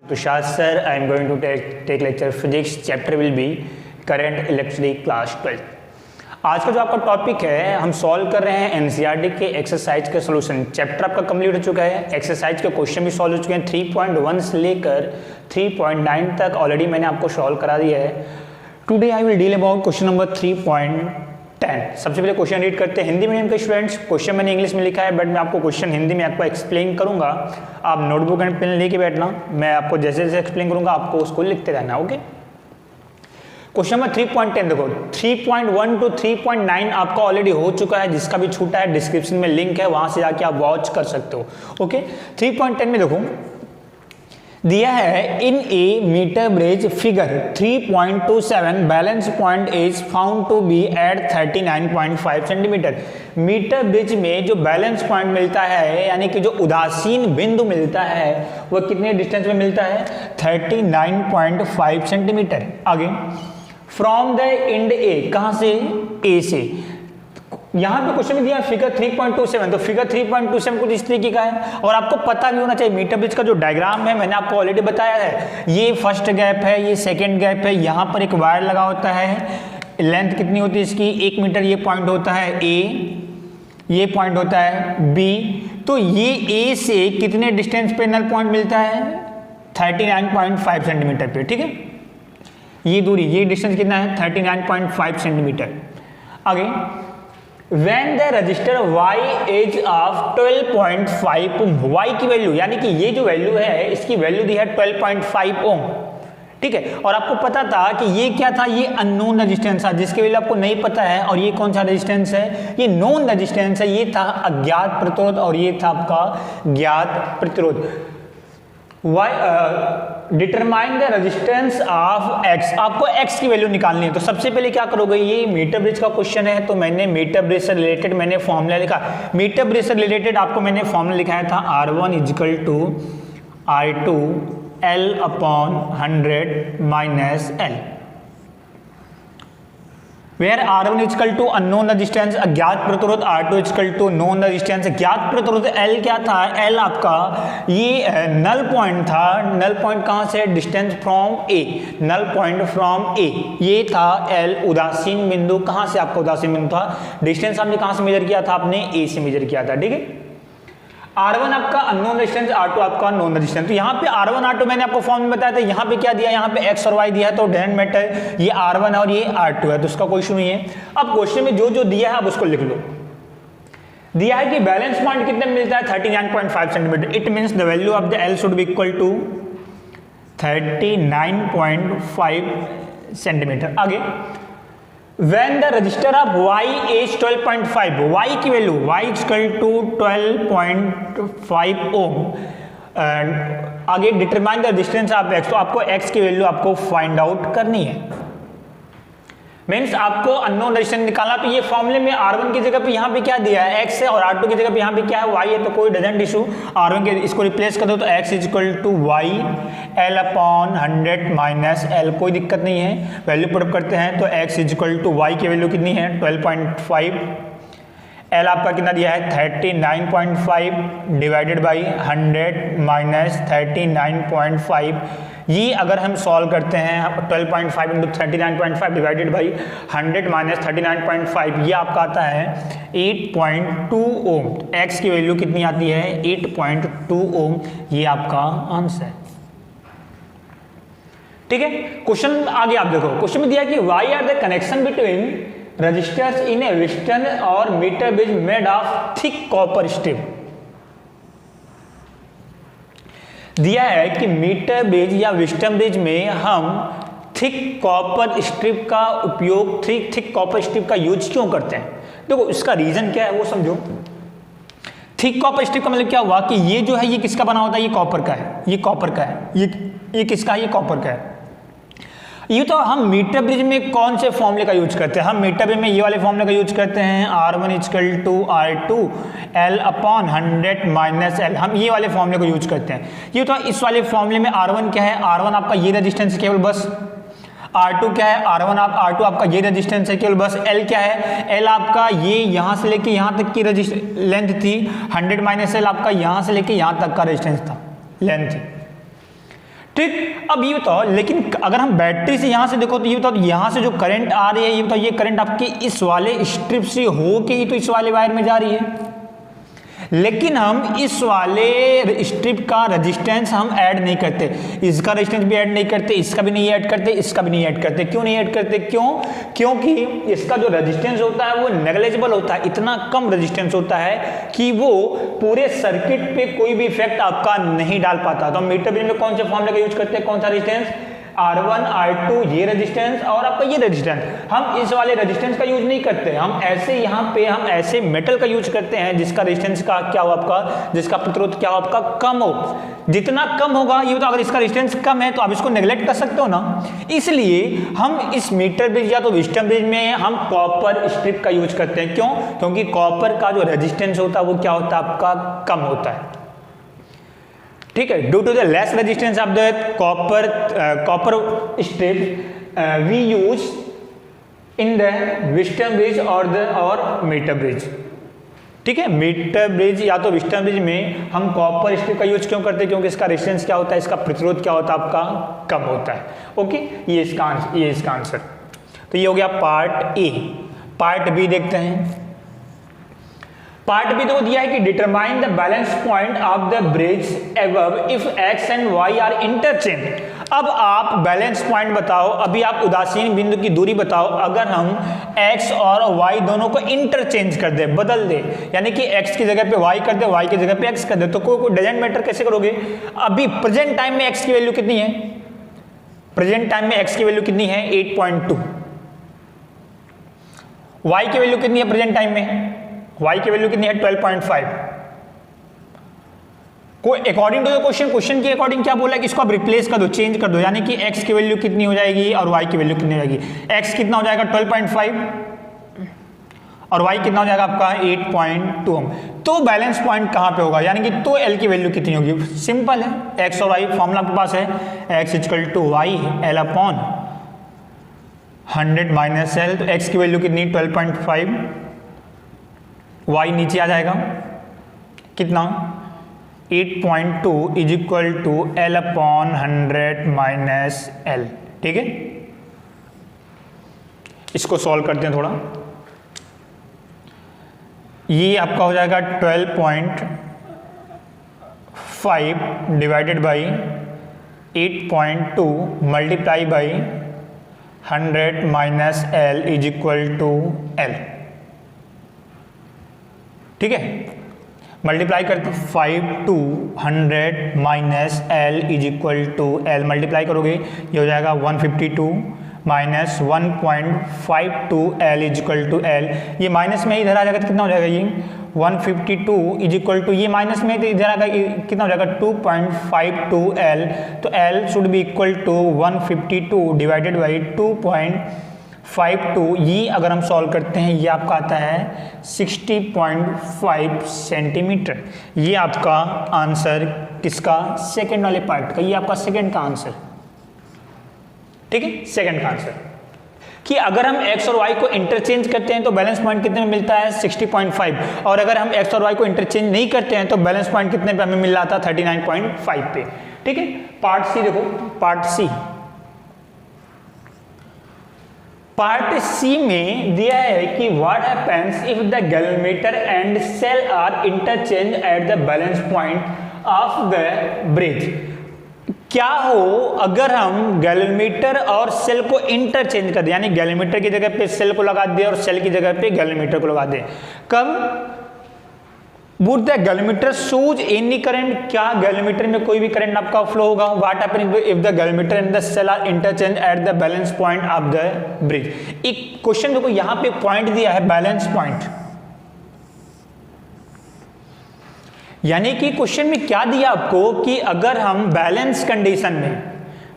Tushar sir, I am going to take lecture physics. Chapter will be current electric class 12. आज का जो आपका topic है हम सॉल्व कर रहे हैं एनसीईआरटी के एक्सरसाइज के सॉल्यूशन। चैप्टर आपका कंप्लीट हो चुका है, एक्सरसाइज के क्वेश्चन भी सॉल्व हो चुके हैं। 3.1 से लेकर 3.9 तक ऑलरेडी मैंने आपको सॉल्व करा दिया है। Today I will deal about question number 3.10। सबसे पहले क्वेश्चन रीड करते हैं हिंदी मीडियम के स्टूडेंट्स। क्वेश्चन मैंने इंग्लिश में लिखा है बट मैं आपको क्वेश्चन हिंदी में आपको एक्सप्लेन करूंगा। आप नोटबुक एंड पेन लेके बैठना, मैं आपको जैसे जैसे एक्सप्लेन करूंगा आपको उसको लिखते रहना। ओके, क्वेश्चन नंबर 3.10 देखो, 3.1 to 3.9 आपका ऑलरेडी हो चुका है। जिसका भी छूटा है डिस्क्रिप्शन में लिंक है, वहां से जाके आप वॉच कर सकते हो। ओके, 3.10 में देखो दिया है in a metre bridge figure 3.27 balance point is found to be at 39.5 centimetre. Metre bridge में जो बैलेंस पॉइंट मिलता है यानी कि जो उदासीन बिंदु मिलता है वह कितने डिस्टेंस में मिलता है? 39.5 सेंटीमीटर। आगे फ्रॉम द एंड ए, कहां से? ए से। यहां पे क्वेश्चन में दिया फिगर 3.27, तो फिगर 3.27 कुछ इस तरीके का है और आपको पता भी होना चाहिए मीटर ब्रिज का जो डायग्राम है मैंने आपको ऑलरेडी बताया है। ये फर्स्ट गैप है, ये सेकंड गैप है, यहां पर एक वायर लगा होता है। लेंथ कितनी होती है इसकी? 1 मीटर। ये पॉइंट होता है ए, ये पॉइंट होता है बी। तो ये ए से कितने डिस्टेंस पे नल पॉइंट मिलता है? 39.5 सेंटीमीटर पे। ठीक है, ये दूरी, ये डिस्टेंस कितना है? 39.5 सेंटीमीटर। आगे When the resistor Y is of 12.5 ohm, Y की वैल्यू यानी कि ये जो वैल्यू है इसकी वैल्यू दी है 12.5 ओम। ठीक है, और आपको पता था कि ये क्या था? ये अननोन रेजिस्टेंस था जिसके वैल्यू आपको नहीं पता है। और ये कौन सा रेजिस्टेंस है? ये नोन रेजिस्टेंस है। ये था अज्ञात प्रतिरोध और ये था आपका ज्ञात प्रतिरोध। Determine the resistance of x, आपको एक्स की वैल्यू निकालनी है। तो सबसे पहले क्या करोगे, ये मीटर ब्रिज का क्वेश्चन है तो मैंने मीटर ब्रिज से रिलेटेड मैंने फॉर्मूला लिखा। मीटर ब्रिज से रिलेटेड आपको मैंने फॉर्मूला लिखाया था R1 equal to R2 L upon 100 minus L, where R1 equal to unknown resistance अज्ञात प्रतिरोध, R2 is equal to known resistance ज्ञात प्रतिरोध। L क्या था? L आपका ये नल पॉइंट था। नल पॉइंट कहां से? Distance from A, null point from A, ये था L उदासीन बिंदु। कहां से आपका उदासीन बिंदु था? डिस्टेंस आपने कहां से मेजर किया था? आपने ए से मेजर किया था। ठीक है, R1 आपका अननोन रेजिस्टेंस, R2 आपका नोन रेजिस्टेंस। तो यहाँ पे R1 R2 मैंने आपको फॉर्म में बताया था। यहाँ पे क्या दिया? यहाँ पे X और Y दिया है तो डजंट मैटर, ये R1 और ये R2 है तो उसका कोई इशू नहीं है। अब क्वेश्चन में जो जो दिया है आप उसको लिख लो। दिया है कि बैलेंस पॉइंट कितने मिलता है? 39.5 centimetre. It means the value of the L should be equal to 39.5 centimetre. आगे When the resistor of Y is 12.5, Y की वैल्यू Y इक्वल टू 12.5 ओम। आगे determine the resistance of X, तो आपको X की value आपको find out करनी है। Means आपको अननोन रेजिस्टेंस निकालना। तो ये फॉर्मूले में R1 की जगह पे यहाँ पे क्या दिया है? X है और R2 की जगह पे यहाँ पे क्या है? Y है। तो कोई डजंट इशू, R1 के इसको रिप्लेस कर दो तो X equal to Y L upon 100 minus L, कोई दिक्कत नहीं है। वैल्यू पुट करते हैं तो X इक्वल टू Y की वैल्यू कितनी है? 12.5। L आपका कितना दिया है? 39.5 डिवाइडेड बाई 100 माइनस 39.5। ये अगर हम सॉल्व करते हैं 12.5 इंटू 39.5 डिवाइडेड बाई 100 माइनस 39.5, ये आपका आता है 8.2 ओम। X की वैल्यू कितनी आती है? 8.2 ओम। ये आपका आंसर है। ठीक है, क्वेश्चन आगे आप देखो। क्वेश्चन में दिया कि why are the connection between resistors in a Wheatstone और metre bridge made of thick copper strip. दिया है कि मीटर ब्रिज या विस्टन ब्रिज में हम थिक कॉपर स्ट्रिप का उपयोग, थिक कॉपर स्ट्रिप का यूज क्यों करते हैं? देखो इसका रीजन क्या है वो समझो। थिक कॉपर स्ट्रिप का मतलब क्या हुआ कि ये जो है ये किसका बना होता है? ये कॉपर का है, ये कॉपर का है। ये किसका है? ये कॉपर का है। ये तो हम मीटर ब्रिज में कौन से फॉर्मूले का यूज करते हैं? हम मीटर ब्रिज में ये वाले फॉर्मूले का यूज करते हैं, R1 equal to R2 L upon 100 minus L। हम ये वाले फॉर्मूले को यूज करते हैं। ये तो इस वाले फॉर्मूले में R1 क्या है? R1 आपका ये रेजिस्टेंस केवल बस। R2 क्या है? R2 आपका ये रेजिस्टेंस है केवल बस। L क्या है? L आपका ये यहां से लेके यहां तक की लेंथ थी। 100 माइनस L आपका यहां से लेके यहां तक का रेजिस्टेंस था, लेंथ थी। ठीक। अब ये बताओ, लेकिन अगर हम बैटरी से यहां से देखो तो ये बताओ, यहां से जो करंट आ रही है, ये बताओ ये करंट आपके इस वाले स्ट्रिप से होके ही तो इस वाले वायर में जा रही है, लेकिन हम इस वाले स्ट्रिप का रेजिस्टेंस हम ऐड नहीं करते, इसका रेजिस्टेंस भी ऐड नहीं करते, इसका भी नहीं ऐड करते, इसका भी नहीं ऐड करते। क्यों नहीं ऐड करते? क्योंकि इसका जो रेजिस्टेंस होता है वो नेग्लिजिबल होता है, इतना कम रेजिस्टेंस होता है कि वो पूरे सर्किट पे कोई भी इफेक्ट आपका नहीं डाल पाता। तो हम मीटर ब्रिज में कौन से फॉर्मूले का यूज करते हैं, कौन सा रेजिस्टेंस, R1 R2 ये रेजिस्टेंस और आपका ये रेजिस्टेंस, हम इस वाले रेजिस्टेंस का यूज नहीं करते, हम ऐसे यहाँ पे हम ऐसे मेटल का यूज करते हैं जिसका रेजिस्टेंस का क्या हो आपका, जिसका प्रतिरोध क्या हो आपका, कम हो। जितना कम होगा ये तो, अगर इसका रेजिस्टेंस कम है तो आप इसको नेग्लेक्ट कर सकते हो ना, इसलिए हम इस मीटर ब्रिज या तो विस्टम ब्रिज में हम कॉपर स्ट्रिप का यूज करते हैं। क्यों? क्योंकि कॉपर का जो रेजिस्टेंस होता है वो क्या होता है आपका, कम होता है। ठीक है, due to the less resistance of the copper strip we use in the Wheatstone bridge और मीटर ब्रिज। ठीक है, मीटर ब्रिज या तो विस्टम ब्रिज में हम कॉपर स्ट्रिप का यूज क्यों करते हैं, क्योंकि इसका रेजिस्टेंस क्या होता है, इसका प्रतिरोध क्या होता है आपका, कम होता है। ओके, ये इसका आंसर। तो ये हो गया पार्ट ए। पार्ट बी देखते हैं। पार्ट बी तो दिया है कि determine the balance point of the bridge above if x and y are interchange. अब आप बैलेंस पॉइंट बताओ, अभी आप उदासीन बिंदु की दूरी बताओ, अगर हम x और y दोनों को इंटरचेंज कर दे, बदल दे, यानी कि x की जगह पे y कर दे, y की जगह पे x कर दे, तो कोई डजेंट मैटर कैसे करोगे। अभी प्रेजेंट टाइम में x की वैल्यू कितनी है, प्रेजेंट टाइम में x की वैल्यू कितनी है 8.2, y की वैल्यू कितनी है प्रेजेंट टाइम में, y की वैल्यू कितनी है 12.5। को अकॉर्डिंग टू द क्वेश्चन के अकॉर्डिंग क्या बोला है कि इसको आप रिप्लेस कर दो, चेंज कर दो, यानी कि x की वैल्यू कितनी हो जाएगी और y की वैल्यू कितनी हो जाएगी। x कितना हो जाएगा 12.5 और y कितना हो जाएगा आपका 8.2। तो बैलेंस पॉइंट कहां पे होगा, यानी कि तो L की वैल्यू कितनी होगी, सिंपल है, x और y फॉर्मूला आपके पास है, x = y L/100 - L। तो x की वैल्यू कितनी 12.5, y नीचे आ जाएगा कितना 8.2 = L/100 - L। ठीक है, इसको सॉल्व करते हैं थोड़ा। ये आपका हो जाएगा 12.5 divided by 8.2 multiply by 100 - L = L। ठीक है, मल्टीप्लाई करते 5 to 100 - L = L, मल्टीप्लाई करोगे ये हो जाएगा 152 - 1.52 L = L। ये माइनस में इधर आ जाएगा तो कितना हो जाएगा, ये 152 ये माइनस में इधर आएगा कितना हो जाएगा 2.52 L। तो L should be equal to 152 divided by 2.52। ये अगर हम सॉल्व करते हैं ये आपका आता है 60.5 सेंटीमीटर। ये आपका आंसर किसका, सेकंड वाले पार्ट का, ये आपका सेकंड का आंसर। ठीक है, सेकंड का आंसर कि अगर हम x और y को इंटरचेंज करते हैं तो बैलेंस पॉइंट कितने में मिलता है 60.5, और अगर हम x और y को इंटरचेंज नहीं करते हैं तो बैलेंस पॉइंट कितने पे हमें मिल रहा था 39.5 पे। ठीक है, पार्ट सी देखो, पार्ट सी। पार्ट सी में दिया है कि what happens if the galvanometer and cell are interchange at the balance point of the bridge. क्या हो अगर हम गैल्वेमीटर और सेल को इंटरचेंज कर दें, यानी गैल्वेमीटर की जगह पे सेल को लगा दें और सेल की जगह पे गैल्वेमीटर को लगा दें। कब would the galvanometer shows any current, क्या गैल्वेमीटर में कोई भी करंट आपका फ्लो होगा। What happens if the galvanometer and the cell are interchange at the balance point of the bridge. एक क्वेश्चन देखो यहां पे पॉइंट दिया है बैलेंस पॉइंट, यानी कि क्वेश्चन में क्या दिया आपको कि अगर हम बैलेंस कंडीशन में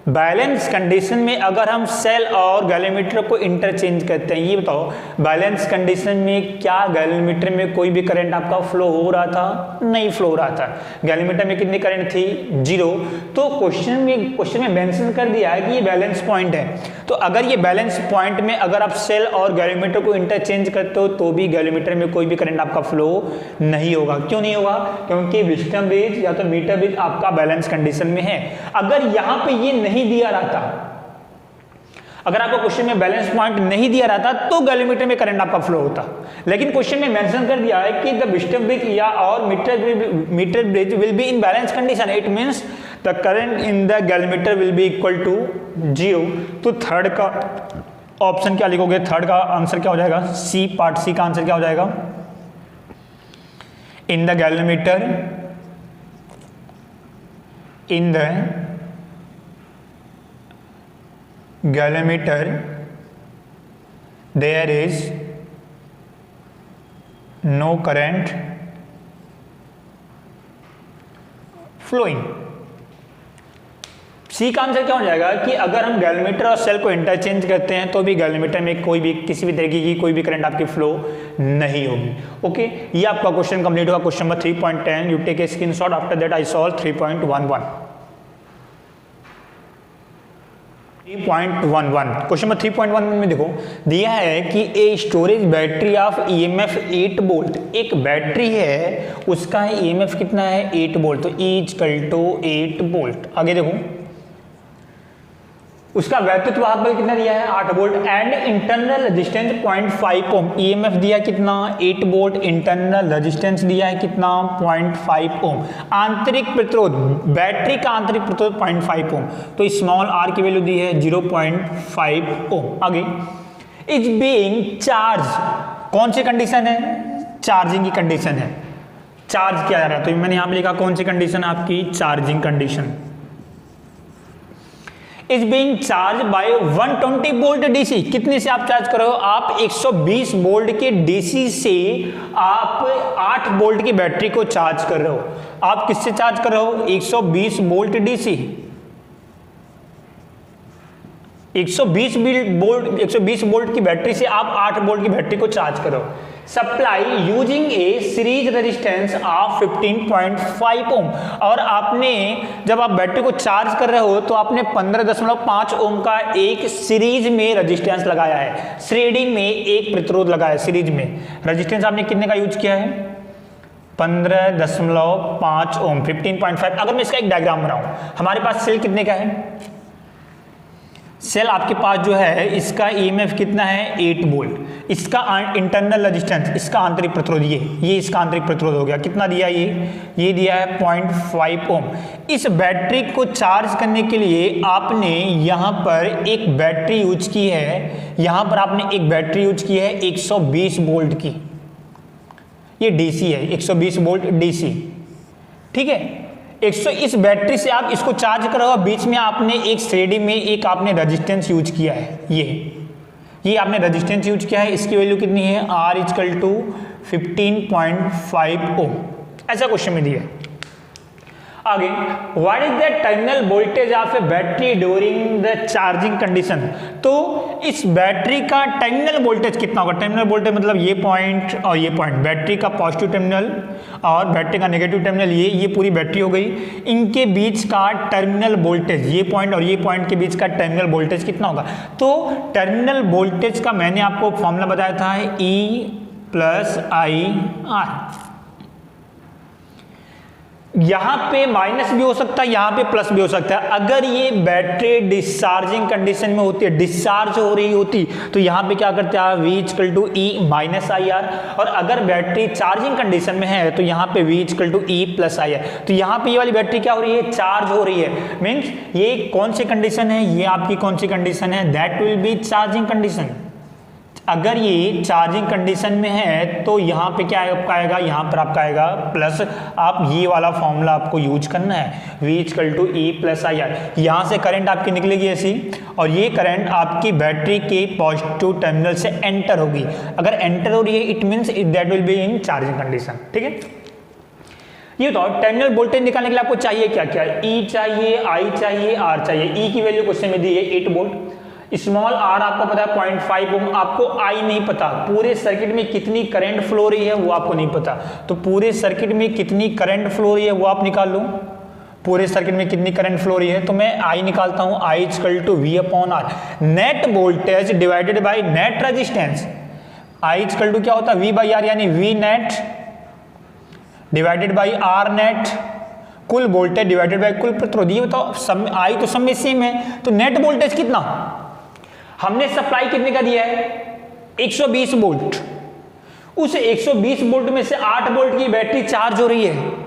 बैलेंस कंडीशन में अगर हम सेल और गैलोमीटर को इंटरचेंज करते हैं, ये बताओ बैलेंस कंडीशन में क्या गैलोमीटर में कोई भी करंट आपका फ्लो हो रहा था? नहीं फ्लो हो रहा था। गैलोमीटर में कितनी करंट थी? 0। तो क्वेश्चन में मेंशन कर दिया है कि ये बैलेंस पॉइंट है। तो अगर ये बैलेंस पॉइंट में अगर आप सेल और गैलोमीटर को इंटरचेंज करते हो तो भी गैलोमीटर में कोई भी करंट आपका फ्लो नहीं होगा। क्यों नहीं होगा? क्योंकि व्हिटस्टोन ब्रिज या तो मीटर ब्रिज आपका बैलेंस कंडीशन में है। अगर यहाँ पे ये नहीं दिया रहता, अगर आपको क्वेश्चन में बैलेंस पॉइंट नहीं दिया रहता तो गैलोमीटर में करंट आपका फ्लो होता, लेकिन क्वेश्चन में मेंशन कर दिया है कि द व्हिटस्टोन ब्रिज या और metre bridge will be in balance condition, it means the current in the galvanometer will be equal to 0। तो थर्ड का ऑप्शन क्या लिखोगे? थर्ड का आंसर क्या हो जाएगा? सी, पार्ट सी का आंसर क्या हो जाएगा? इन the galvanometer, in the galvanometer there is no current flowing। सी का आंसर क्या हो जाएगा कि अगर हम गैलोमीटर और सेल को इंटरचेंज करते हैं तो भी गैलोमीटर में कोई भी किसी भी तरीके की कोई भी करंट आपकी फ्लो नहीं होगी। ओके, ये आपका क्वेश्चन कंप्लीट हुआ। Question number 3.10, you take a screenshot, after that I solve 3.11। 3.11 question number 3.11 में देखो दिया है कि a storage battery of EMF 8 volt, एक बैटरी है उसका ईएमएफ कितना है? 8 वोल्ट। तो E इक्वल टू 8 वोल्ट। आगे देखो उसका वैद्युत वाहक बल कितना दिया है? 8 volt and internal resistance 0.5 ohm. EMF दिया कितना? 8 वोल्ट। इंटरनल रेजिस्टेंस दिया है कितना? 0.5 ओम। आंतरिक प्रतिरोध, बैटरी का आंतरिक प्रतिरोध 0.5 ओम, तो स्मॉल आर की वैल्यू दी है 0.5 ओम। आगे इज बीइंग चार्ज, कौन सी कंडीशन है? चार्जिंग की कंडीशन है, चार्ज किया जा रहा है। तो मैंने यहां पे लिखा कौन सी कंडीशन? आपकी charging condition. Is being charge by 120 volt DC, कितने से आप चार्ज कर रहे हो? आप 120 वोल्ट के डीसी से आप 8 वोल्ट की बैटरी को चार्ज कर रहे हो। आप किससे चार्ज कर रहे हो? 120 वोल्ट डीसी। 120 वोल्ट की बैटरी से आप 8 वोल्ट की बैटरी को चार्ज करो। Supply using A series resistance of 15.5 ओम, और आपने जब आप बैटरी को चार्ज कर रहे हो तो आपने 15.5 ओम का एक सीरीज में रेजिस्टेंस लगाया है, श्रेणी में एक प्रतिरोध लगाया है। सीरीज में रेजिस्टेंस आपने कितने का यूज किया है? 15.5 ओम, 15.5। अगर मैं इसका एक डायग्राम बनाऊं, हमारे पास सेल कितने का है? सेल आपके पास जो है इसका ईएमएफ कितना है? 8 वोल्ट। इसका इंटरनल रेजिस्टेंस, इसका आंतरिक प्रतिरोध, ये इसका आंतरिक प्रतिरोध हो गया। कितना दिया? ये दिया है 0.5 ओम। इस बैटरी को चार्ज करने के लिए आपने यहाँ पर एक बैटरी यूज की है, यहाँ पर आपने एक बैटरी यूज की है 120 वोल्ट की। ये डीसी है, 120 वोल्ट डीसी, ठीक है। इस बैटरी से आप इसको चार्ज करोगे, बीच में आपने एक श्रेणी में एक आपने रेजिस्टेंस यूज किया है, ये आपने रेजिस्टेंस यूज किया है। इसकी वैल्यू कितनी है? R इक्वल टू 15.5 ओम। ऐसा क्वेश्चन में दिया है। आगे, what is the terminal voltage of A battery during the charging condition, तो इस बैटरी का टर्मिनल वोल्टेज कितना होगा? टर्मिनल वोल्टेज मतलब ये पॉइंट और ये पॉइंट, बैटरी का पॉजिटिव टर्मिनल और बैटरी का नेगेटिव टर्मिनल, ये पूरी बैटरी हो गई। इनके बीच का टर्मिनल वोल्टेज, ये पॉइंट और ये पॉइंट के बीच का टर्मिनल वोल्टेज कितना होगा? तो टर्मिनल वोल्टेज का मैंने आपको फॉर्मूला बताया था, E प्लस IR। यहां पे माइनस भी हो सकता है, यहां पे प्लस भी हो सकता है। अगर ये बैटरी डिस्चार्जिंग कंडीशन में होती है, डिस्चार्ज हो रही होती, तो यहां पे क्या करते हैं? V equal to E minus IR। और अगर बैटरी चार्जिंग कंडीशन में है तो यहां पे V equal to E plus IR। तो यहां पे ये वाली बैटरी क्या हो रही है? चार्ज हो रही है। मीन्स ये कौन सी कंडीशन है? ये आपकी कौन सी कंडीशन है? That will B charging condition. अगर ये चार्जिंग कंडीशन में है तो यहाँ पे क्या आपका आएगा? यहाँ पर आपका आएगा प्लस। आप ये वाला फॉर्मूला आपको यूज करना है, V equal to E plus IR। यहाँ से करंट आपकी निकलेगी ऐसी, और ये करंट आपकी बैटरी के पॉजिटिव टर्मिनल से एंटर होगी। अगर एंटर हो रही है it means that will be in charging condition, ठीक है। ये बताओ टर्मिनल वोल्टेज निकालने के लिए आपको चाहिए क्या क्या, ई चाहिए, आई चाहिए, आर चाहिए। ई की वैल्यू क्वेश्चन में दी है 8 वोल्ट, स्मॉल आर आपको पता है 0.5 ओम, आपको आई नहीं पता, पूरे सर्किट में कितनी करंट फ्लो रही है वो आपको नहीं पता, तो पूरे सर्किट में कितनी करंट फ्लो रही है वो आप निकाल लो। पूरे सर्किट में कितनी करंट फ्लो रही है, तो मैं आई निकालता हूं, I equal to V upon R, net voltage divided by net resistance. I equal to क्या होता है, वी बाई आर, यानी V net divided by R net, कुल वोल्टेज डिवाइडेड बाई कुल प्रतिरोध। ये बताओ सब आई तो सब में सेम है, तो नेट वोल्टेज कितना, हमने सप्लाई कितने का दिया है 120 वोल्ट, उस 120 वोल्ट में से 8 वोल्ट की बैटरी चार्ज हो रही है।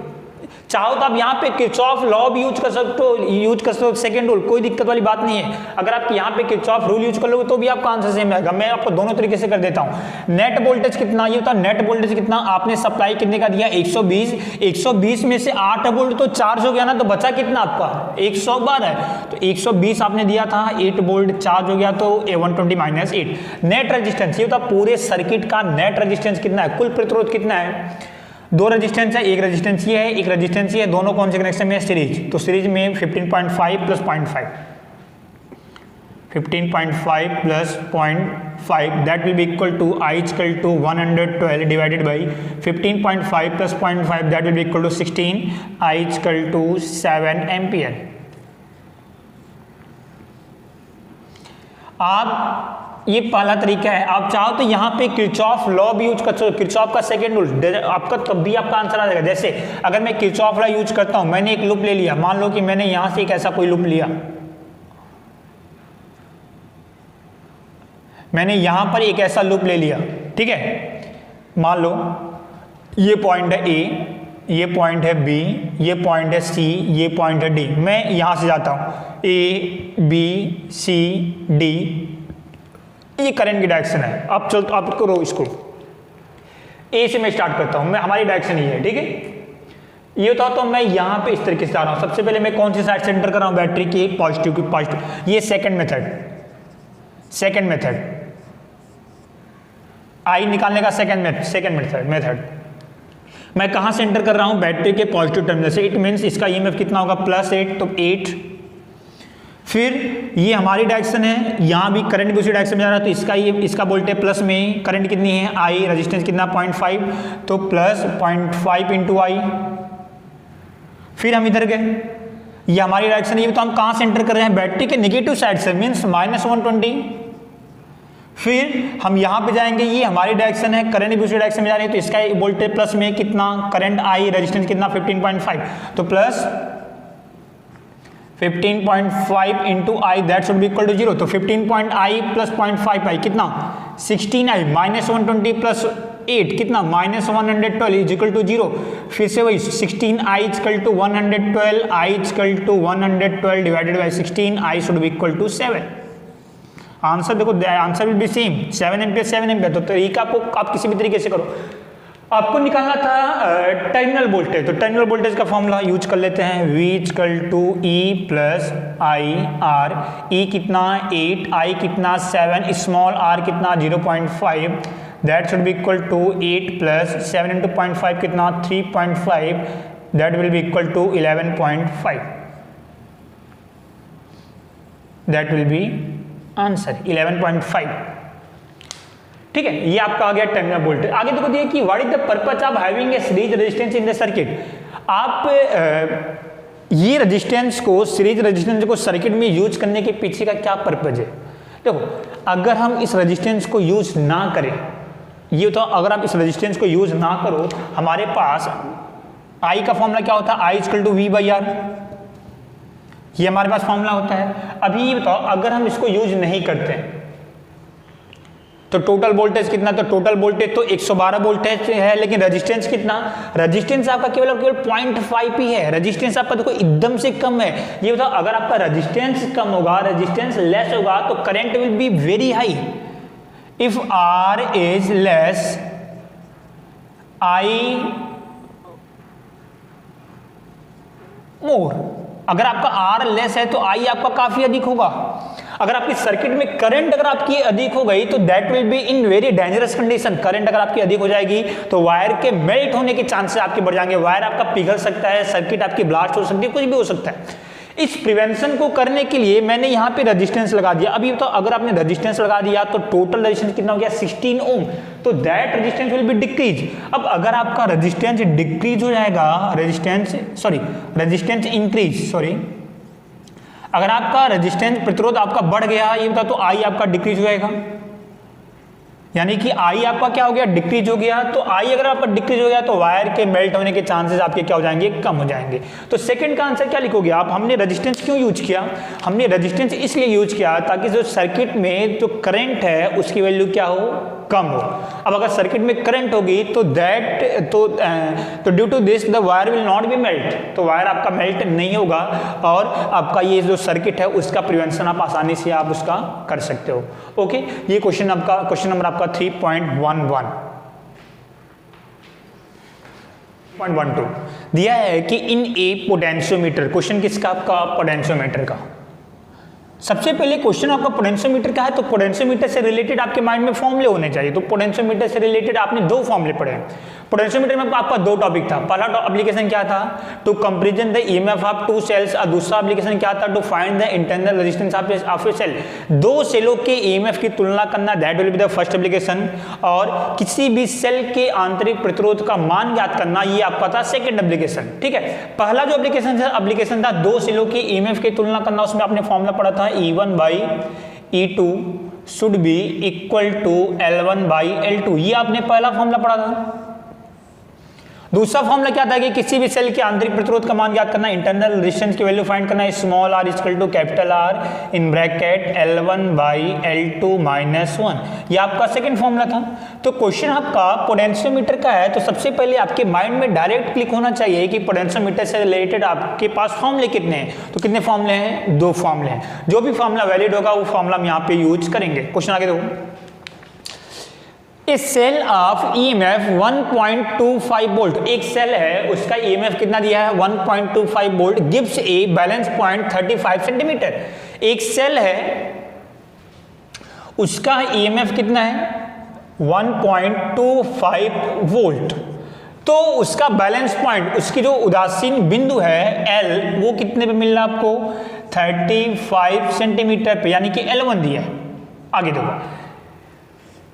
चाहो तो आप यहाँ पे किरचॉफ लॉ भी यूज कर सकते हो, सेकंड रूल, कोई दिक्कत वाली बात नहीं है। अगर आप यहाँ पे किरचॉफ रूल यूज कर लोगे तो भी आपका आंसर सेम आएगा। मैं आपको दोनों तरीके से कर देता हूँ। नेट वोल्टेज कितना, ये होता है नेट वोल्टेज कितना, आपने सप्लाई कितने का दिया 120, 120 में से 8 वोल्ट तो चार्ज हो गया ना, तो बचा कितना आपका 112, तो 120 आपने दिया था, 8 वोल्ट चार्ज हो गया, तो 120 माइनस 8। नेट रेजिस्टेंस, ये होता है पूरे सर्किट का नेट रेजिस्टेंस कितना है, कुल प्रतिरोध कितना है, 2 रेजिस्टेंस है, एक रेजिस्टेंस ये है, एक रेजिस्टेंस ये है, दोनों कौन से कनेक्शन में है, सीरीज, तो सीरीज में 15.5 plus 0.5, 15.5 plus 0.5 that will be equal to I equal to 112 divided by 15.5 plus 0.5 that will be equal to 16, I equal to 7 ampere. आप ये पहला तरीका है, आप चाहो तो यहाँ पे किरचॉफ लॉ भी यूज कर सकते हो, किरचॉफ का सेकंड रूल आपका, तब भी आपका आंसर आ जाएगा। जैसे अगर मैं किरचॉफ लॉ यूज करता हूं, मैंने एक लूप ले लिया, मान लो कि मैंने यहां से एक ऐसा कोई लूप लिया, मैंने यहां पर एक ऐसा लूप ले लिया, ठीक है, मान लो ये पॉइंट है ए, ये पॉइंट है बी, ये पॉइंट है सी, ये पॉइंट है डी, मैं यहां से जाता हूं ए बी सी डी, ये करंट की डायरेक्शन है। अब चलो आप करो इसको, ए से मैं स्टार्ट करता हूं, मैं हमारी डायरेक्शन ये है, ठीक है, ये होता तो मैं यहां पे इस तरीके से आ रहा हूं। सबसे पहले मैं कौन सी साइड सेंटर कर रहा हूं, बैटरी की पॉजिटिव की, पॉजिटिव, ये सेकंड मेथड आई निकालने का सेकंड मेथड मैं कहां से एंटर कर रहा हूं, बैटरी के पॉजिटिव टर्मिनल से, इट मींस इसका ईएमएफ कितना होगा +8, तो 8, फिर ये हमारी डायरेक्शन है, यहाँ भी करंट भी उसी डायरेक्शन में जा रहा है, तो इसका वोल्टेज प्लस में, करंट कितनी है आई, रेजिस्टेंस कितना 0.5, तो प्लस 0.5 इंटू आई। फिर हम इधर गए, ये हमारी डायरेक्शन, ये तो हम कहाँ से एंटर कर रहे हैं, बैटरी के नेगेटिव साइड से, मीन्स -120। फिर हम यहाँ पे जाएंगे, ये हमारी डायरेक्शन है, करंट भी उसी डायरेक्शन में जा रही है, तो इसका वोल्टेज प्लस में कितना, करंट आई, रेजिस्टेंस कितना 15.5, तो plus 15.5 into I that should be equal to 0, तो 15.i प्लस 0.5i कितना 16i, -120 प्लस 8 कितना -112 इज इक्वल टू 0। फिर से वही 16i equal to 112, i equal to 112 divided by 16, i should be equal to 7। Answer देखो, answer will be same, 7 ampere 7 ampere. तो तरीका आपको आप किसी भी तरीके से करो। आपको निकालना था टर्मिनल वोल्टेज, तो टर्मिनल वोल्टेज का फॉर्मूला यूज कर लेते हैं, V equal to E plus I R, E कितना 8, I कितना 7, स्मॉल r कितना 0.5, that should be equal to 8 plus 7 into 0.5 कितना 3.5, that will be equal to 11.5, that will be answer 11.5। ठीक है, ये आपका आ गया टर्मिनल वोल्टेज। आगे देखो दिए कि what is the purpose of having a series resistance in the circuit. आप ये रेजिस्टेंस को, सीरीज रेजिस्टेंस को सर्किट में यूज करने के पीछे का क्या पर्पज है। देखो, अगर हम इस रेजिस्टेंस को यूज ना करें, ये तो अगर आप इस रेजिस्टेंस को यूज ना करो, हमारे पास आई का फॉर्मूला क्या होता है, I equal to V by R, ये हमारे पास फॉर्मूला होता है। अभी ये बताओ, अगर हम इसको यूज नहीं करते हैं तो टोटल वोल्टेज कितना, तो टोटल वोल्टेज तो 112 वोल्टेज है, लेकिन रेजिस्टेंस कितना, रेजिस्टेंस आपका केवल और केवल 0.5 ही है। रेजिस्टेंस आपका देखो एकदम से कम है। ये बताओ, अगर आपका रेजिस्टेंस कम होगा, रेजिस्टेंस लेस होगा, तो current will be very high. If R is less, I more. अगर आपका आर लेस है तो आई आपका काफी अधिक होगा। अगर आपकी सर्किट में करंट अगर आपकी अधिक हो गई तो that will be in very dangerous condition. Current अगर आपकी अधिक हो जाएगी तो वायर के मेल्ट होने के चांसेस आपके बढ़ जाएंगे, वायर आपका पिघल सकता है, सर्किट आपकी ब्लास्ट हो सकती है, कुछ भी हो सकता है। इस प्रिवेंशन को करने के लिए मैंने यहाँ पे रेजिस्टेंस लगा दिया। अभी तो अगर आपने रेजिस्टेंस लगा दिया तो टोटल रेजिस्टेंस कितना हो गया 16 ओम, तो that resistance will be decrease. अब अगर आपका रेजिस्टेंस डिक्रीज हो जाएगा, रेजिस्टेंस इंक्रीज, अगर आपका रेजिस्टेंस प्रतिरोध आपका बढ़ गया, ये बता तो आई आपका डिक्रीज हो जाएगा, यानी कि आई आपका क्या हो गया, डिक्रीज हो गया। तो आई अगर आपका डिक्रीज हो गया तो वायर के मेल्ट होने के चांसेस आपके क्या हो जाएंगे, कम हो जाएंगे। तो सेकंड का आंसर क्या लिखोगे आप, हमने रेजिस्टेंस क्यों यूज किया, हमने रेजिस्टेंस इसलिए यूज किया ताकि जो सर्किट में जो करंट है उसकी वैल्यू क्या हो, कम हो। अब अगर सर्किट में करंट होगी तो due to this the wire will not be melt, तो वायर आपका मेल्ट नहीं होगा और आपका ये जो सर्किट है उसका प्रिवेंशन आप आसानी से आप उसका कर सकते हो। ओके, ये क्वेश्चन नंबर आपका 3.12 दिया है कि इन ए पोटेंशियोमीटर, क्वेश्चन किसका, आपका पोटेंशियोमीटर का। सबसे पहले क्वेश्चन आपका पोटेंशियोमीटर का है, तो पोटेंशियोमीटर से रिलेटेड आपके माइंड में फॉर्मूले होने चाहिए। तो पोटेंशियोमीटर से रिलेटेड आपने दो फॉर्मूले पढ़े हैं। पोटेंशियोमीटर में आपका दो टॉपिक था, पहला एप्लीकेशन क्या था, to comparison the EMF of two cells, और दूसरा एप्लीकेशन क्या था, to find the internal resistance of a cell. दो सेलों के ईएमएफ की तुलना करना, that will be the first application. और किसी भी सेल के आंतरिक प्रतिरोध का मान ज्ञात करना, ये आपका था सेकंड एप्लीकेशन। ठीक है, पहला जो एप्लीकेशन था दो सेलों की ईएमएफ की तुलना करना, उसमें आपने फॉर्मूला पढ़ा था E1 by E2 should be equal to L1 by L2, ये आपने पहला फॉर्मूला पढ़ा था। दूसरा फॉर्मूला क्या था कि किसी भी सेल के आंतरिक प्रतिरोध का मान ज्ञात करना, इंटरनल रेजिस्टेंस की वैल्यू फाइंड करना, small r equal to capital R in bracket L1 by L2 minus 1, ये आपका सेकंड फॉर्मूला था। तो क्वेश्चन आपका पोटेंशियोमीटर का है, तो सबसे पहले आपके माइंड में डायरेक्ट क्लिक होना चाहिए कि पोटेंशियोमीटर से रिलेटेड आपके पास फॉर्मूले कितने हैं। तो कितने फॉर्मूले हैं, दो फॉर्मूले हैं। जो भी फॉर्मूला वैलिड होगा वो फॉर्मूला हम यहाँ पे यूज करेंगे। क्वेश्चन आगे देखो, इस सेल ऑफ ईएमएफ 1.25 वोल्ट, एक सेल है उसका ईएमएफ कितना दिया है 1.25 volt, gives a balance point 35 centimetre. एक सेल है उसका ईएमएफ कितना है 1.25 वोल्ट, तो उसका बैलेंस पॉइंट, उसकी जो उदासीन बिंदु है L, वो कितने पे मिल रहा है आपको 35 सेंटीमीटर पे, यानी कि L1 दिया है। आगे देखो,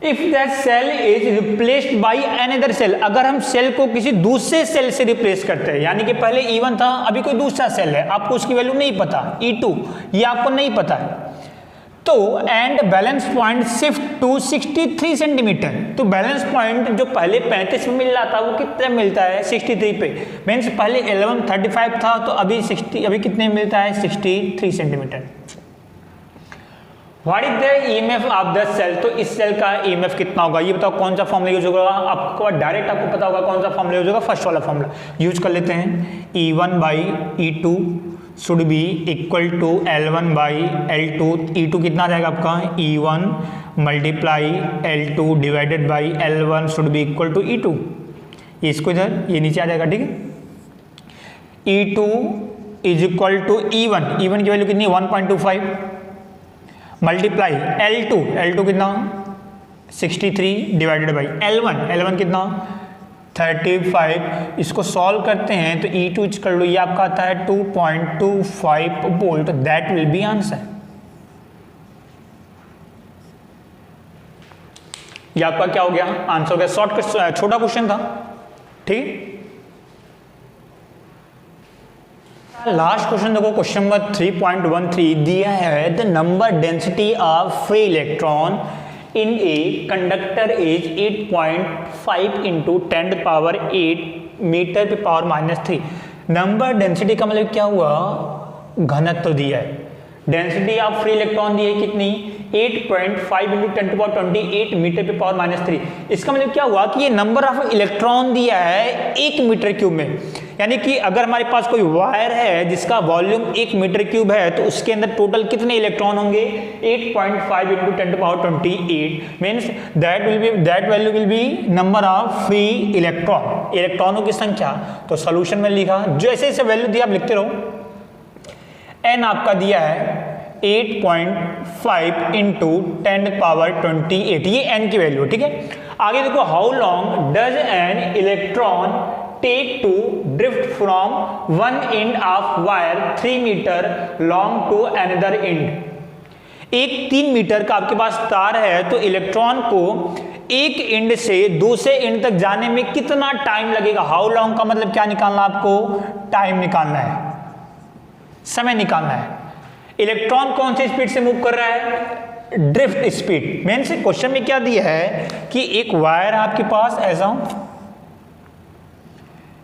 if that cell is replaced by another cell, अगर हम सेल को किसी दूसरे सेल से रिप्लेस करते हैं, यानी कि पहले E1 था, अभी कोई दूसरा सेल है, आपको उसकी वैल्यू नहीं पता, E2 ये आपको नहीं पता है, तो and balance point shift to 63 centimetre, तो बैलेंस पॉइंट जो पहले 35 में मिल रहा था वो कितने मिलता है 63 पे, मीन्स पहले L1 35 था तो अभी कितने मिलता है 63 centimetre. What is the EMF of the cell, तो इस सेल का ईएमएफ कितना होगा, ये बताओ कौन सा फॉर्मूला यूज होगा, आपको डायरेक्ट आपको पता होगा कौन सा फॉर्मूला यूज होगा, फर्स्ट वाला फॉर्मूला यूज कर लेते हैं। E1 by E2 should be equal to L1 by L2, E2 कितना आ जाएगा आपका E1 multiply L2 divided by L1 should be equal to E2, ये इसको इधर ये नीचे आ जाएगा, ठीक है। E2 is equal to E1 की वैल्यू कितनी 1.25 मल्टीप्लाई L2 कितना 63 डिवाइडेड बाई L1 कितना 35, इसको सॉल्व करते हैं तो E2 कर लो, ये आपका आता है 2.25 volt, that will be answer. ये आपका क्या हो गया आंसर हो गया, शॉर्ट छोटा क्वेश्चन था, ठीक। लास्ट क्वेश्चन देखो, क्वेश्चन नंबर 3.13 दिया है the number density of free electron in a conductor is 8.5 into 10⁸ metre पे पावर -3। नंबर डेंसिटी का मतलब क्या हुआ, घनत्व दिया है, डेंसिटी ऑफ फ्री इलेक्ट्रॉन दी है कितनी 8.5 इंटू 10⁻28 मीटर पे पावर -3। इसका मतलब क्या हुआ कि ये नंबर ऑफ इलेक्ट्रॉन दिया है 1 मीटर क्यूब में, यानी कि अगर हमारे पास कोई वायर है जिसका वॉल्यूम 1 मीटर क्यूब है तो उसके अंदर टोटल कितने इलेक्ट्रॉन होंगे 8.5 into 10⁻28, means that value will be number of free electron, इलेक्ट्रॉनों की संख्या। तो सोल्यूशन में लिखा, जैसे जैसे वैल्यू दिया आप लिखते रहो। एन आपका दिया है 8.5 इंटू 10⁻28, ये n की वैल्यू, ठीक है। आगे देखो, how long does an electron take to drift from one end of wire 3 metre long to another end. एक 3 मीटर का आपके पास तार है, तो इलेक्ट्रॉन को एक एंड से दूसरे एंड तक जाने में कितना टाइम लगेगा। हाउ लॉन्ग का मतलब क्या निकालना, आपको टाइम निकालना है, समय निकालना है। इलेक्ट्रॉन कौन सी स्पीड से मूव कर रहा है, ड्रिफ्ट स्पीड। मेन से क्वेश्चन में क्या दिया है कि एक वायर आपके पास ऐसा,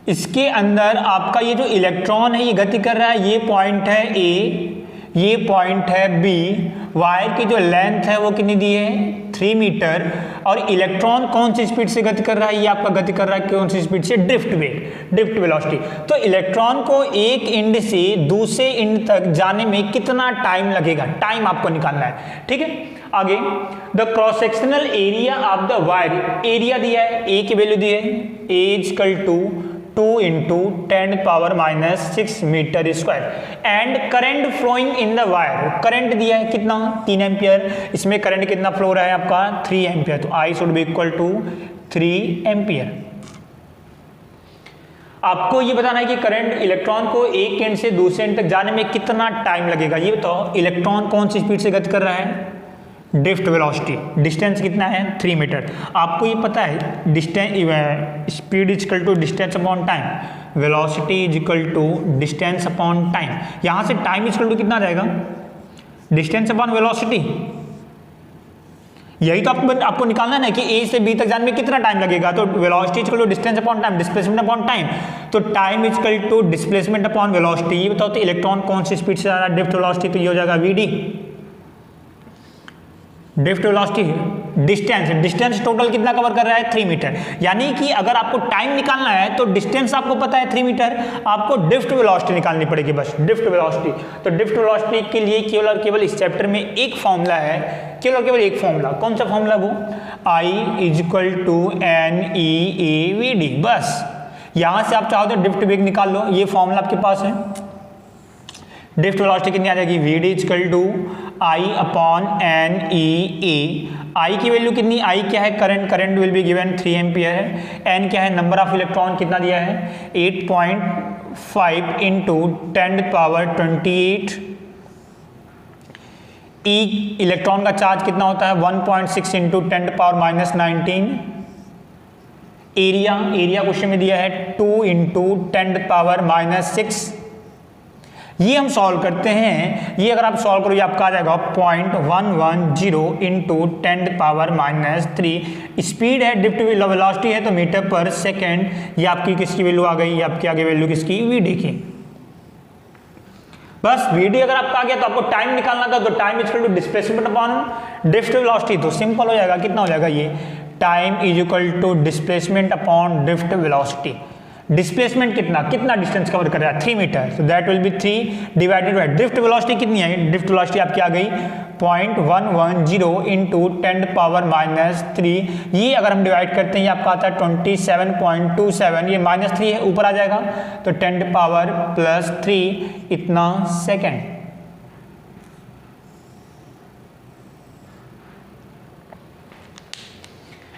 इसके अंदर आपका ये जो इलेक्ट्रॉन है ये गति कर रहा है, ये पॉइंट है ए, ये पॉइंट है बी। वायर की जो लेंथ है वो कितनी दी है, 3 मीटर। और इलेक्ट्रॉन कौन सी स्पीड से गति कर रहा है, ये आपका गति कर रहा है कौन सी स्पीड से, ड्रिफ्ट वेग, ड्रिफ्ट वेलोसिटी। तो इलेक्ट्रॉन को एक एंड से दूसरे एंड तक जाने में कितना टाइम लगेगा, टाइम आपको निकालना है, ठीक है। आगे, the cross sectional area of the wire, area दिया है, ए की वैल्यू दी है, A equal to 2 into 10⁻⁻6 metre square. And current flowing in the wire, current दिया है कितना, 3 एम्पियर। इसमें करंट कितना फ्लो रहा है आपका, 3 एम्पियर। तो I should be equal to 3 ampere. आपको ये बताना है कि करंट इलेक्ट्रॉन को एक एंड से दूसरे एंड तक जाने में कितना टाइम लगेगा। ये बताओ, इलेक्ट्रॉन कौन सी स्पीड से गति कर रहा है, ड्रिफ्ट वेलोसिटी। डिस्टेंस कितना है, 3 मीटर। आपको ये पता है distance, speed is equal to distance upon time, velocity is equal to distance upon time. यहां से टाइम इज इक्वल टू कितना रहेगा, डिस्टेंस अपॉन वेलोसिटी। यही तो आपको निकालना है ना कि ए से बी तक जाने में कितना टाइम लगेगा। तो velocity is equal to distance upon time, displacement upon time. तो time is equal to displacement upon velocity. ये बताओ तो इलेक्ट्रॉन कौन सी स्पीड से जा रहा है, ड्रिफ्ट वेलोसिटी, तो ये हो जाएगा VD, drift velocity. Distance total कितना कवर कर रहा है, 3 मीटर। यानी कि अगर आपको टाइम निकालना है तो डिस्टेंस आपको पता है 3 मीटर, आपको ड्रिफ्ट वेलोसिटी निकालनी पड़ेगी, बस ड्रिफ्ट वेलोसिटी। तो ड्रिफ्ट वेलोसिटी के लिए केवल और केवल इस चैप्टर में एक फॉर्मूला है, केवल और केवल एक फॉर्मूला। कौन सा फॉर्मूला, वो I is equal to NE/AVD। बस यहां से आप चाहो तो ड्रिफ्ट वेग निकाल लो, ये फॉर्मूला आपके पास है। ड्रिफ्ट वेलोसिटी कितनी आ जाएगी, VD equal to I upon NE/A। I की वैल्यू कितनी, आई क्या है, current will be given 3 ampere है। एन क्या है, नंबर ऑफ इलेक्ट्रॉन कितना दिया है, 8.5 इंटू 10⁻28। ई इलेक्ट्रॉन का चार्ज कितना होता है, 1.6 इंटू 10⁻⁻19। एरिया क्वेश्चन में दिया है 2 इंटू 10⁻⁻6। ये हम सॉल्व करते हैं, ये अगर आप सॉल्व करो ये आपका आ जाएगा 0.110 इंटू 10⁻⁻3। स्पीड है, ड्रिफ्ट वेलोसिटी है, तो मीटर पर सेकेंड। ये आपकी किसकी वैल्यू आ गई, ये आपकी आगे वैल्यू किसकी, VD की। बस VD अगर आपका आ गया तो आपको टाइम निकालना था, तो time equal to displacement upon drift velocity. तो सिंपल हो जाएगा, कितना हो जाएगा, ये time is equal to displacement upon drift velocity. Displacement कितना डिस्टेंस कवर कर रहा है, 3 metre. So that will be 3 divided by drift velocity कितनी है, ड्रिफ्ट वेलोसिटी आपकी आ गई 0.110 इंटू 10⁻⁻3। ये अगर हम डिवाइड करते हैं ये आपका आता है 27.27। ये -3 है, ऊपर आ जाएगा, तो 10⁻+3 इतना सेकेंड।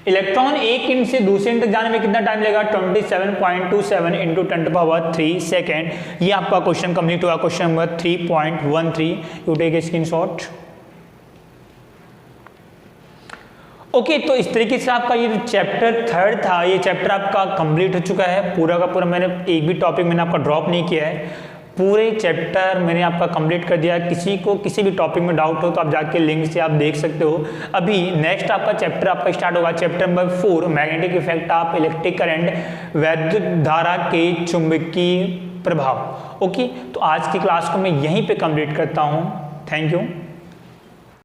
इलेक्ट्रॉन एक एंड से दूसरे एंड तक जाने में कितना टाइम लगेगा, 27.27 इंटू 10⁻3 सेकेंड। ये आपका क्वेश्चन कंप्लीट हुआ, question number 3.13। You take a screenshot. Okay, तो इस तरीके से आपका ये जो चैप्टर 3 था, ये चैप्टर आपका कंप्लीट हो चुका है पूरा का पूरा। मैंने एक भी टॉपिक मैंने आपका ड्रॉप नहीं किया है, पूरे चैप्टर मैंने आपका कंप्लीट कर दिया। किसी को किसी भी टॉपिक में डाउट हो तो आप जाके लिंक से आप देख सकते हो। अभी नेक्स्ट आपका चैप्टर आपका स्टार्ट होगा, chapter number 4, magnetic effect of electric current, वैद्युत धारा के चुंबकीय प्रभाव। ओके, तो आज की क्लास को मैं यहीं पे कंप्लीट करता हूँ। Thank you.